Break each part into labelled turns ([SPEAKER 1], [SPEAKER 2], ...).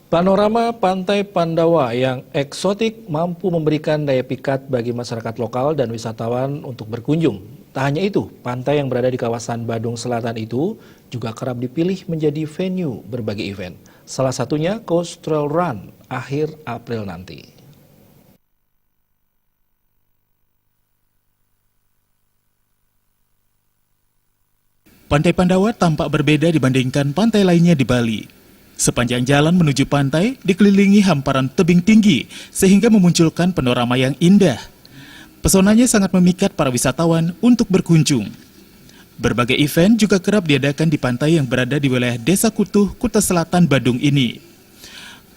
[SPEAKER 1] Panorama Pantai Pandawa yang eksotik mampu memberikan daya pikat bagi masyarakat lokal dan wisatawan untuk berkunjung. Tak hanya itu, pantai yang berada di kawasan Badung Selatan itu juga kerap dipilih menjadi venue berbagai event. Salah satunya Coast Trail Run akhir April nanti.
[SPEAKER 2] Pantai Pandawa tampak berbeda dibandingkan pantai lainnya di Bali. Sepanjang jalan menuju pantai dikelilingi hamparan tebing tinggi sehingga memunculkan panorama yang indah. Pesonanya sangat memikat para wisatawan untuk berkunjung. Berbagai event juga kerap diadakan di pantai yang berada di wilayah Desa Kutuh, Kuta Selatan, Badung ini.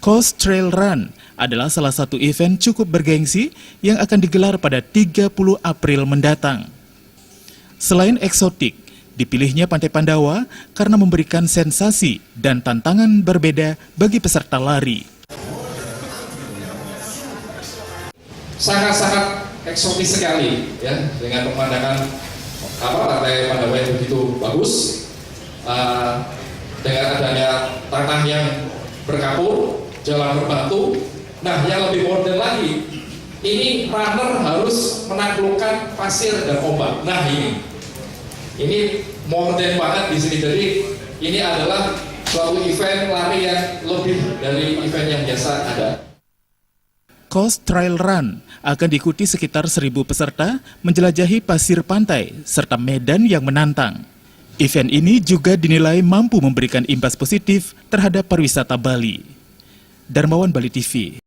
[SPEAKER 2] Coast Trail Run adalah salah satu event cukup bergengsi yang akan digelar pada 30 April mendatang. Selain eksotik, dipilihnya Pantai Pandawa karena memberikan sensasi dan tantangan berbeda bagi peserta lari.
[SPEAKER 3] Sangat-sangat eksotis sekali ya, dengan pemandangan Pantai Pandawa yang begitu bagus, dengan adanya tanah yang berkapur, jalan berbatu. Nah, yang lebih modern lagi, ini runner harus menaklukkan pasir dan ombak. Nah, ini modern banget di sini. Jadi ini adalah suatu event lari yang lebih dari event yang biasa ada.
[SPEAKER 2] Coast Trail Run akan diikuti sekitar 1.000 peserta menjelajahi pasir pantai serta medan yang menantang. Event ini juga dinilai mampu memberikan imbas positif terhadap pariwisata Bali. Darmawan, Bali TV.